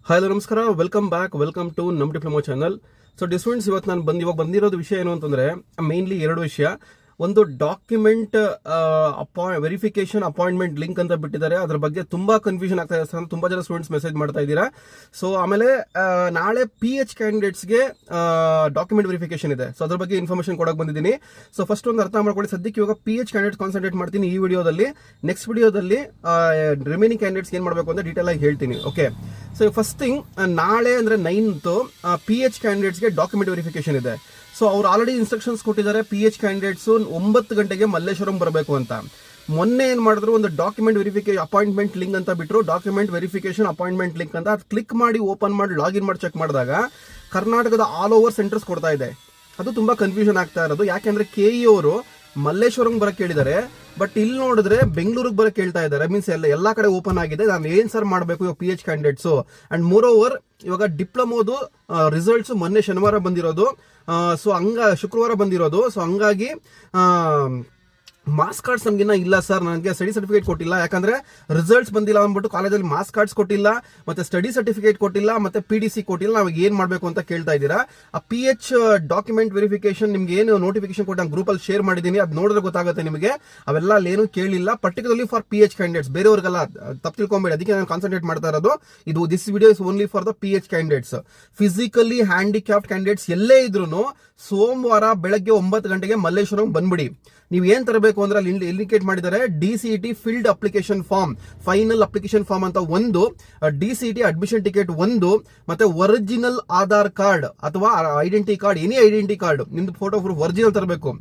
Hi ನಮಸ್ಕಾರ, welcome back, welcome to ನಮ್ಮ diploma channel. So ಡಿಸ್ಟೂಡೆಂಟ್ಸ್, ಇವತ್ತು ನಾನು ಇವಾಗ ಬಂದಿರೋದು ವಿಷಯ ಏನು ಅಂತಂದ್ರೆ ಮೇನ್ಲಿ ಎರಡು ವಿಷಯ. ಒಂದು ಡಾಕ್ಯುಮೆಂಟ್ ವೆರಿಫಿಕೇಶನ್ ಅಪಾಯಿಂಟ್ಮೆಂಟ್ ಲಿಂಕ್ ಅಂತ ಬಿಟ್ಟಿದ್ದಾರೆ. ಅದ್ರ ಬಗ್ಗೆ ತುಂಬಾ ಕನ್ಫ್ಯೂಷನ್ ಆಗ್ತಾ ಇದೆ. ತುಂಬಾ ಜನ ಸ್ಟೂಡೆಂಟ್ಸ್ ಮೆಸೇಜ್ ಮಾಡ್ತಾ ಇದ್ದೀರಾ. ಸೊ ಆಮೇಲೆ ನಾಳೆ PH ಕ್ಯಾಂಡಿಡೇಟ್ಸ್ಗೆ ಡಾಕ್ಯುಮೆಂಟ್ ವೆರಿಫಿಕೇಶನ್ ಇದೆ. ಸೊ ಅದ್ರ ಬಗ್ಗೆ ಇನ್ಫಾರ್ಮೇಶನ್ ಕೊಡಕ್ಕೆ ಬಂದಿದ್ದೀನಿ. ಸೊ ಫಸ್ಟ್ ಒಂದು ಅರ್ಥ ಮಾಡ್ಕೊಳ್ಳಿ. ಸದ್ಯಕ್ಕೆ ಇವಾಗ PH ಕ್ಯಾಂಡಿಡೇಟ್ ಕಾನ್ಸಂಟ್ರೇಟ್ ಮಾಡ್ತೀನಿ ಈ ವಿಡಿಯೋದಲ್ಲಿ. ನೆಕ್ಸ್ಟ್ ವಿಡಿಯೋದಲ್ಲಿ ರಿಮೈನಿಂಗ್ ಕ್ಯಾಂಡಿಡೇಟ್ಸ್ ಏನ್ ಮಾಡಬೇಕು ಅಂತ ಡೀಟೇಲ್ ಆಗಿ ಹೇಳ್ತೀನಿ. ಓಕೆ, ಸೊ ಫಸ್ಟ್ ಥಿಂಗ್, ನಾಳೆ ಅಂದ್ರೆ 9th PH ಕ್ಯಾಂಡಿಡೇಟ್ಸ್ಗೆ ಡಾಕ್ಯುಮೆಂಟ್ ವೆರಿಫಿಕೇಶನ್ ಇದೆ. ಸೊ ಅವ್ರು ಆಲ್ರೆಡಿ ಇನ್ಸ್ಟ್ರಕ್ಷನ್ಸ್ ಕೊಟ್ಟಿದ್ದಾರೆ. PH ಕ್ಯಾಂಡಿಡೇಟ್ಸ್ 9 ಗಂಟೆಗೆ ಮಲ್ಲೇಶ್ವರಂ ಬರಬೇಕು ಅಂತ. ಮೊನ್ನೆ ಏನ್ ಮಾಡಿದ್ರು, ಒಂದು ಡಾಕ್ಯುಮೆಂಟ್ ವೆರಿಫಿಕೇಶನ್ ಅಪಾಯಿಂಟ್ಮೆಂಟ್ ಲಿಂಕ್ ಅಂತ ಬಿಟ್ಟರು. ಡಾಕ್ಯುಮೆಂಟ್ ವೆರಿಫಿಕೇಶನ್ ಅಪಾಯಿಂಟ್ಮೆಂಟ್ ಲಿಂಕ್ ಅಂತ ಅದು ಕ್ಲಿಕ್ ಮಾಡಿ ಓಪನ್ ಮಾಡಿ ಲಾಗಿನ್ ಮಾಡಿ ಚೆಕ್ ಮಾಡಿದಾಗ ಕರ್ನಾಟಕದ ಆಲ್ ಓವರ್ ಸೆಂಟರ್ಸ್ ಕೊಡ್ತಾ ಇದೆ. ಅದು ತುಂಬಾ ಕನ್ಫ್ಯೂಷನ್ ಆಗ್ತಾ ಇರೋದು. ಯಾಕೆಂದ್ರೆ KE ಅವರು ಮಲ್ಲೇಶ್ವರಂ ಬರಕ್ ಕೇಳಿದ್ದಾರೆ, ಬಟ್ ಇಲ್ಲಿ ನೋಡಿದ್ರೆ ಬೆಂಗಳೂರಿಗೆ ಬರಕ್ ಕೇಳ್ತಾ ಇದ್ದಾರೆ. ಮೀನ್ಸ್ ಎಲ್ಲಾ ಕಡೆ ಓಪನ್ ಆಗಿದೆ. ನಾನು ಏನ್ ಸರ್ ಮಾಡಬೇಕು ಇವಾಗ PH candidates? And more over ಇವಾಗ ಡಿಪ್ಲೊಮೋದು ರಿಸಲ್ಟ್ಸ್ ಮೊನ್ನೆ ಶನಿವಾರ ಬಂದಿರೋದು. ಸೊ ಶುಕ್ರವಾರ ಬಂದಿರೋದು. ಸೊ ಹಂಗಾಗಿ ಮಾರ್ಕ್ಸ್ ಕಾರ್ಡ್ಸ್ ನಮ್ಗಿನ್ನ ಇಲ್ಲ ಸರ್, ನನಗೆ ಸ್ಟಡಿ ಸರ್ಟಿಫಿಕೇಟ್ ಕೊಟ್ಟಿಲ್ಲ. ಯಾಕಂದ್ರೆ ರಿಸಲ್ಟ್ಸ್ ಬಂದಿಲ್ಲ ಅಂದ್ಬಿಟ್ಟು ಕಾಲೇಜಲ್ಲಿ ಮಾರ್ಕ್ಸ್ ಕಾರ್ಡ್ಸ್ ಕೊಟ್ಟಿಲ್ಲ, ಮತ್ತೆ ಸ್ಟಡಿ ಸರ್ಟಿಫಿಕೇಟ್ ಕೊಟ್ಟಿಲ್ಲ, ಮತ್ತೆ PDC ಕೊಟ್ಟಿಲ್ಲ. ನಾವು ಏನ್ ಮಾಡ್ಬೇಕು ಅಂತ ಕೇಳ್ತಾ ಇದ್ದೀರಾ. ಆ PH ಡಾಕ್ಯುಮೆಂಟ್ ವೆರಿಫಿಕೇಶನ್ ನಿಮ್ಗೆ ಏನು ನೋಟಿಫಿಕೇಶನ್ ಕೊಟ್ಟು ಗ್ರೂಪ್ ಅಲ್ಲಿ ಶೇರ್ ಮಾಡಿದೀನಿ, ಅದು ನೋಡಿದ್ರೆ ಗೊತ್ತಾಗುತ್ತೆ ನಿಮಗೆ. ಅವೆಲ್ಲ ಏನು ಕೇಳಿಲ್ಲ, ಪರ್ಟಿಕ್ಯುಲರ್ಲಿ ಫಾರ್ PH ಕ್ಯಾಂಡಿಡೇಟ್ಸ್. ಬೇರೆಯವ್ರಿಗೆಲ್ಲ ತಪ್ಪು ತಿಳ್ಕೊಂಬೇಡಿ. ಅದಕ್ಕೆ ನಾನು ಕಾನ್ಸಂಟ್ರೇಟ್ ಮಾಡ್ತಾ ಇರೋದು. This video is only for the PH candidates. Physically handicapped candidates ಎಲ್ಲೇ ಇದ್ರು ಸೋಮವಾರ ಬೆಳಗ್ಗೆ 9 ಗಂಟೆಗೆ ಮಲ್ಲೇಶ್ವರಂ ಬಂದ್ಬಿಡಿ. ನೀವು ಏನ್ ತರಬೇಕು ಅಂದ್ರೆ ಅಲ್ಲಿ ಇಂಡಿಕೇಟ್ ಮಾಡಿದ್ದಾರೆ DCET filled application form, final application form ಅಂತ ಒಂದು, DCET ಅಡ್ಮಿಷನ್ ಟಿಕೆಟ್ ಒಂದು, ಮತ್ತೆ ಒರಿಜಿನಲ್ ಆಧಾರ್ ಕಾರ್ಡ್ ಅಥವಾ identity card, any identity card ನಿಮ್ದು ಫೋಟೋ ಪ್ರೂಫ್ ಒರಿಜಿನಲ್ ತರಬೇಕು.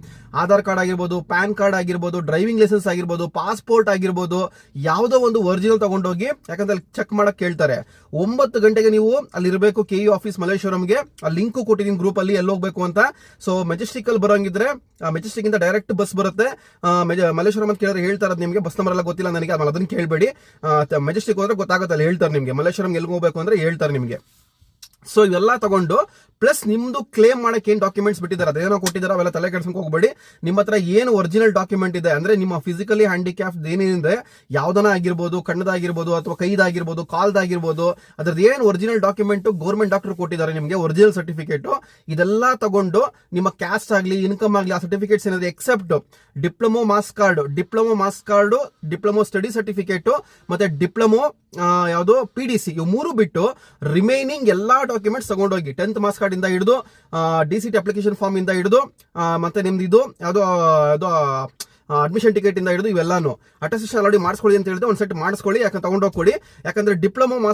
ಆಧಾರ್ ಕಾರ್ಡ್ ಆಗಿರ್ಬೋದು, ಪ್ಯಾನ್ ಕಾರ್ಡ್ ಆಗಿರ್ಬೋದು, ಡ್ರೈವಿಂಗ್ ಲೈಸೆನ್ಸ್ ಆಗಿರ್ಬೋದು, ಪಾಸ್ಪೋರ್ಟ್ ಆಗಿರ್ಬೋದು, ಯಾವುದೋ ಒಂದು ಒರಿಜಿನಲ್ ತಗೊಂಡೋಗಿ, ಯಾಕಂದ್ರೆ ಅಲ್ಲಿ ಚೆಕ್ ಮಾಡಕ್ ಕೇಳ್ತಾರೆ. 9 ಗಂಟೆಗೆ ನೀವು ಅಲ್ಲಿ ಇರಬೇಕು. KE ಆಫೀಸ್ ಮಲ್ಲೇಶ್ವರಂಗೆ ಆ ಲಿಂಕ್ ಕೊಟ್ಟಿದ್ದೀನಿ ಗ್ರೂಪ್ ಅಲ್ಲಿ, ಎಲ್ಲಿ ಹೋಗ್ಬೇಕು ಅಂತ. ಸೊ ಮೆಜೆಸ್ಟಿಕ್ ಅಲ್ಲಿ ಬರೋಂಗಿದ್ರೆ ಮೆಜೆಸ್ಟಿಕ್ ಇಂದ ಡೈರೆಕ್ಟ್ ಬಸ್ ಬರುತ್ತೆ. ಮಲ್ಲೇಶ್ವರಂ ಅಂತ ಕೇಳಿದ್ರೆ ಹೇಳ್ತಾರೆ ನಿಮಗೆ. ಬಸ್ ನಂಬರ್ ಎಲ್ಲ ಗೊತ್ತಿಲ್ಲ ನನಗೆ, ಅದನ್ನ ಕೇಳಬೇಡಿ. ಮೆಜೆಸ್ಟಿಕ್ ಹೋದ್ರೆ ಗೊತ್ತಾಗುತ್ತೆ, ಅಲ್ಲಿ ಹೇಳ್ತಾರೆ ನಿಮಗೆ. ಮಲ್ಲೇಶ್ವರಂ ಎಲ್ಲಿ ಹೋಗ್ಬೇಕು ಅಂದ್ರೆ ಹೇಳ್ತಾರೆ ನಿಮಗೆ. ಸೊ ಇವೆಲ್ಲ ತಗೊಂಡು ಪ್ಲಸ್ ನಿಮ್ದು ಕ್ಲೇಮ್ ಮಾಡಕ್ಕೆ ಏನ್ ಡಾಕ್ಯುಮೆಂಟ್ಸ್ ಬಿಟ್ಟಿದ್ದಾರೆ, ಅದೇನೋ ಕೊಟ್ಟಿದ್ದಾರೆ, ಅವೆಲ್ಲ ತಲೆ ಕೆಡ್ಸ್ಕೊಂಡ್ ಹೋಗ್ಬೇಡಿ. ನಿಮ್ಮ ಹತ್ರ ಏನು ಒರಿಜಿನಲ್ ಡಾಕ್ಯುಮೆಂಟ್ ಇದೆ ಅಂದ್ರೆ ನಿಮ್ಮ ಫಿಸಿಕಲಿ ಹ್ಯಾಂಡಿಕ್ಯಾಪ್ ಏನೇನಿದೆ, ಯಾವ್ದನ ಆಗಿರ್ಬೋದು, ಕಣ್ಣದಾಗಿರ್ಬೋದು ಅಥವಾ ಕೈದಾಗಿರ್ಬೋದು, ಕಾಲ್ದಾಗಿರ್ಬೋದು, ಅದ್ರದ್ದು ಏನು ಒರಿಜಿನಲ್ ಡಾಕ್ಯುಮೆಂಟ್ ಗೌರ್ಮೆಂಟ್ ಡಾಕ್ಟರ್ ಕೊಟ್ಟಿದ್ದಾರೆ ನಿಮಗೆ, ಒರಿಜಿನಲ್ ಸರ್ಟಿಫಿಕೇಟ್, ಇದೆಲ್ಲ ತಗೊಂಡು ನಿಮ್ಮ ಕ್ಯಾಸ್ಟ್ ಆಗ್ಲಿ, ಇನ್ಕಮ್ ಆಗ್ಲಿ, ಆ ಸರ್ಟಿಫಿಕೇಟ್ಸ್ ಏನಿದೆ except diploma marks card, diploma study certificate, ಮತ್ತೆ ಡಿಪ್ಲೊಮೋ ಯಾವುದು PDC, ಇವು ಮೂರು ಬಿಟ್ಟು ರಿಮೈನಿಂಗ್ ಎಲ್ಲಾ ಡಾಕ್ಯುಮೆಂಟ್ಸ್ ತಗೊಂಡೋಗಿ 10th ಮಾರ್ಕ್ಸ್ ಕಾರ್ಡ್ ಇಂದ ಹಿಡಿದು DCET ಅಪ್ಲಿಕೇಶನ್ ಫಾರ್ಮ್ ಇಂದ ಹಿಡಿದು ಮತ್ತೆ ನಿಮ್ದು ಇದು ಯಾವುದು ಅಡ್ಮಿಷನ್ ಟಿಕೆಟ್ ಇಂದ ಹಿಡಿದು ಇವೆಲ್ಲಾನು ಅಟೆಸ್ಟೇಷನ್ ಆಲ್ರೆಡಿ ಮಾಡಿಸ್ಕೊಳ್ಳಿ ಅಂತ ಹೇಳಿದ್ರೆ ಒಂದ್ ಸೆಟ್ ಮಾಡಿಸ್ಕೊಳ್ಳಿ. ಯಾಕಂದ್ರೆ ತಗೊಂಡೋಗ್ಕೊಡಿ. ಯಾಕಂದ್ರೆ ಡಿಪ್ಲೊಮೋ